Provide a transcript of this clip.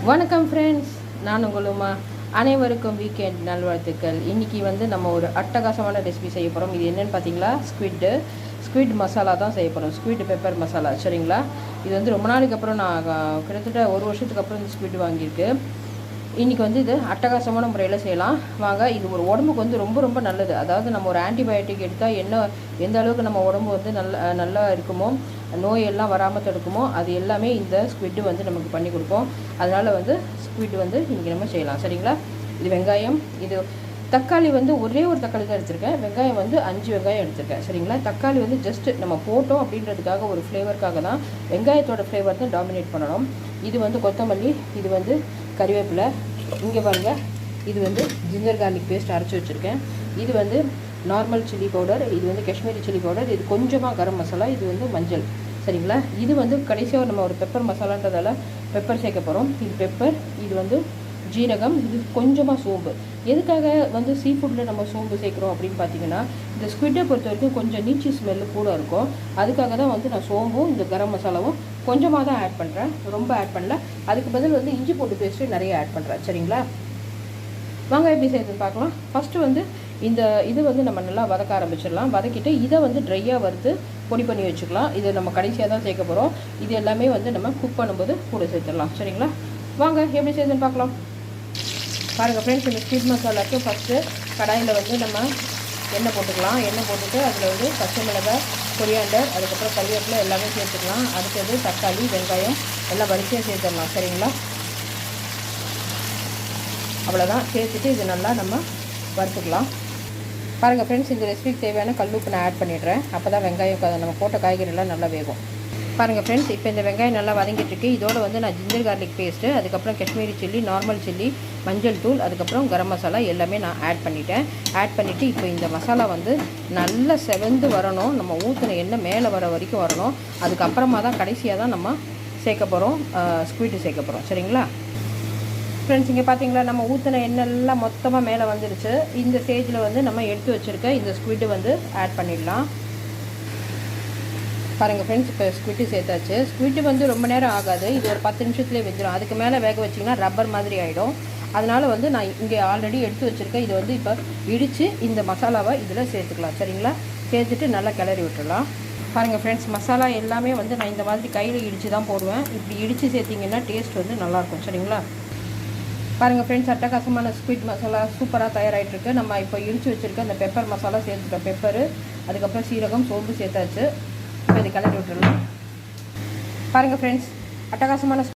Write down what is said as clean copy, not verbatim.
வணக்கம் ஃப்ரெண்ட்ஸ், நான் உங்களுமா. அனைவருக்கும் வீக்கெண்ட் நல்வாழ்த்துக்கள். இன்றைக்கி நம்ம ஒரு அட்டகாசமான ரெசிபி செய்ய போகிறோம். இது என்னென்னு பார்த்தீங்களா, ஸ்குவிட் மசாலா தான் செய்ய போகிறோம். ஸ்குவிட் பெப்பர் மசாலா, சரிங்களா. இது ரொம்ப நாளைக்கு அப்புறம் நான் கிட்டத்தட்ட ஒரு வருஷத்துக்கு அப்புறம் இந்த ஸ்குவிட் வாங்கியிருக்கு. இன்றைக்கி இது அட்டகாசமான முறையில் செய்யலாம் வாங்க. இது ஒரு உடம்புக்கு ரொம்ப ரொம்ப நல்லது. அதாவது நம்ம ஒரு ஆன்டிபயோட்டிக் எடுத்தால் எந்த அளவுக்கு நம்ம உடம்பு நல்லா இருக்குமோ, நோயெல்லாம் வராமல் தடுக்குமோ, அது எல்லாமே இந்த ஸ்குவிட் நமக்கு பண்ணி கொடுப்போம். அதனால் ஸ்குவிட் இன்றைக்கி நம்ம செய்யலாம், சரிங்களா. இது வெங்காயம், இது தக்காளி ஒரே ஒரு தக்காளி தான் எடுத்திருக்கேன். வெங்காயம் 5 வெங்காயம் எடுத்திருக்கேன், சரிங்களா. தக்காளி ஜஸ்ட் நம்ம போட்டோம் அப்படின்றதுக்காக, ஒரு ஃப்ளேவருக்காக தான். வெங்காயத்தோட ஃப்ளேவர் தான் டாமினேட் பண்ணணும். இது கொத்தமல்லி, இது கறிவேப்பிலை, இங்கே பாருங்க. இது ஜிஞ்சர் கார்லிக் பேஸ்ட் அரைச்சி வச்சுருக்கேன். இது நார்மல் சில்லி பவுடர், இது காஷ்மீரி சில்லி பவுடர், இது கொஞ்சமாக கரம் மசாலா, இது மஞ்சள், சரிங்களா. இது கடைசியாக நம்ம ஒரு பெப்பர் மசாலான்றதால பெப்பர் சேர்க்க போகிறோம். இது பெப்பர், இது ஜீரகம், இது கொஞ்சமாக சோம்பு. எதுக்காக சீ ஃபுட்டில் நம்ம சோம்பு சேர்க்குறோம் அப்படின்னு பார்த்தீங்கன்னா, இந்த ஸ்குவிட்டை பொறுத்த வரைக்கும் கொஞ்சம் நீச்சி ஸ்மெல்லு கூட இருக்கும். அதுக்காக தான் நான் சோம்பும் இந்த கரம் மசாலாவும் கொஞ்சமாக தான் ஆட் பண்ணுறேன், ரொம்ப ஆட் பண்ணல. அதுக்கு பதில் இஞ்சி பூண்டு பேஸ்ட்டு நிறைய ஆட் பண்ணுறேன், சரிங்களா. வாங்க எப்படி செய்யுதுன்னு பார்க்கலாம். ஃபஸ்ட்டு இது நம்ம நல்லா வதக்க ஆரம்பிச்சிடலாம். வதக்கிட்டு இதை ட்ரையாக வறுத்து பொடி பண்ணி வச்சுக்கலாம். இதை நம்ம கடைசியாக தான் சேர்க்க போகிறோம். இது எல்லாமே நம்ம குக் பண்ணும்போது கூட சேர்த்துடலாம், சரிங்களா. வாங்க எப்படி செய்யுதுன்னு பார்க்கலாம். பாருங்கள் ஃப்ரெண்ட்ஸ், இந்த ஸ்குவிட் மசாலாவுக்கு ஃபஸ்ட்டு கடாயில் நம்ம எண்ணெய் போட்டுக்கலாம். எண்ணெய் போட்டுட்டு அதில் பச்சை மிளகாய், கொரியாண்டர், அதுக்கப்புறம் கறிவேப்பிலை எல்லாமே சேர்த்துக்கலாம். அடுத்தது தக்காளி, வெங்காயம் எல்லாம் வரிசையாக சேர்த்துடலாம், சரிங்களா. அவ்வளோதான். சேர்த்துட்டு இது நல்லா நம்ம வறுத்துக்கலாம். பாருங்கள் ஃப்ரெண்ட்ஸ், இந்த ரெசிபிக்கு தேவையான கல்லுப்பு நான் ஆட் பண்ணிடுறேன். அப்போ தான் வெங்காயம் நம்ம போட்ட காய்கறிலாம் நல்லா வேகும். பாருங்கள் ஃப்ரெண்ட்ஸ், இப்போ இந்த வெங்காயம் நல்லா வதங்கிட்டுருக்கு. இதோடு நான் ஜிஞ்சர் கார்லிக் பேஸ்ட்டு, அதுக்கப்புறம் காஷ்மீரி சில்லி, நார்மல் சில்லி, மஞ்சள் தூள், அதுக்கப்புறம் கரம் மசாலா எல்லாமே நான் ஆட் பண்ணிட்டேன். ஆட் பண்ணிவிட்டு இப்போ இந்த மசாலா நல்லா செவந்து வரணும். நம்ம ஊற்றின எண்ணெய் மேலே வர வரைக்கும் வரணும். அதுக்கப்புறமா தான் கடைசியாக தான் நம்ம சேர்க்க போகிறோம், ஸ்குவிட் சேர்க்க போகிறோம், சரிங்களா. ஃப்ரெண்ட்ஸ், இங்கே பார்த்தீங்களா, நம்ம ஊற்றின எண்ணெய்லாம் மொத்தமாக மேலே வந்துடுச்சு. இந்த ஸ்டேஜில் நம்ம எடுத்து வச்சுருக்க இந்த ஸ்குவிட்டு ஆட் பண்ணிடலாம். பாருங்கள் ஃப்ரெண்ட்ஸ், இப்போ ஸ்குவிட்டு சேர்த்தாச்சு. ஸ்குவிட்டு ரொம்ப நேரம் ஆகாது. இது ஒரு 10 நிமிஷத்துலேயே வெந்துடும். அதுக்கு மேலே வேக வச்சிங்கன்னா ரப்பர் மாதிரி ஆகிடும். அதனால் நான் இங்கே ஆல்ரெடி எடுத்து வச்சுருக்கேன். இது இப்போ இடித்து இந்த மசாலாவை இதில் சேர்த்துக்கலாம், சரிங்களா. சேர்த்துட்டு நல்லா கிளறி விட்டுடலாம். பாருங்கள் ஃப்ரெண்ட்ஸ், மசாலா எல்லாமே நான் இந்த மாதிரி கையில் இடித்து தான் போடுவேன். இப்படி இடித்து சேர்த்திங்கன்னா டேஸ்ட் நல்லாயிருக்கும், சரிங்களா. பாருங்கள் ஃப்ரெண்ட்ஸ், அட்டகாசமான ஸ்குவிட் மசாலா சூப்பராக தயாராகிட்டுருக்கு. நம்ம இப்போ இடித்து வச்சுருக்க அந்த பெப்பர் மசாலா சேர்த்துட்டோம். பெப்பரு, அதுக்கப்புறம் சீரகம், சோம்பு சேர்த்தாச்சு. இப்போ இது கிளறி விட்டுடலாம். பாருங்கள் ஃப்ரெண்ட்ஸ், அட்டகாசமான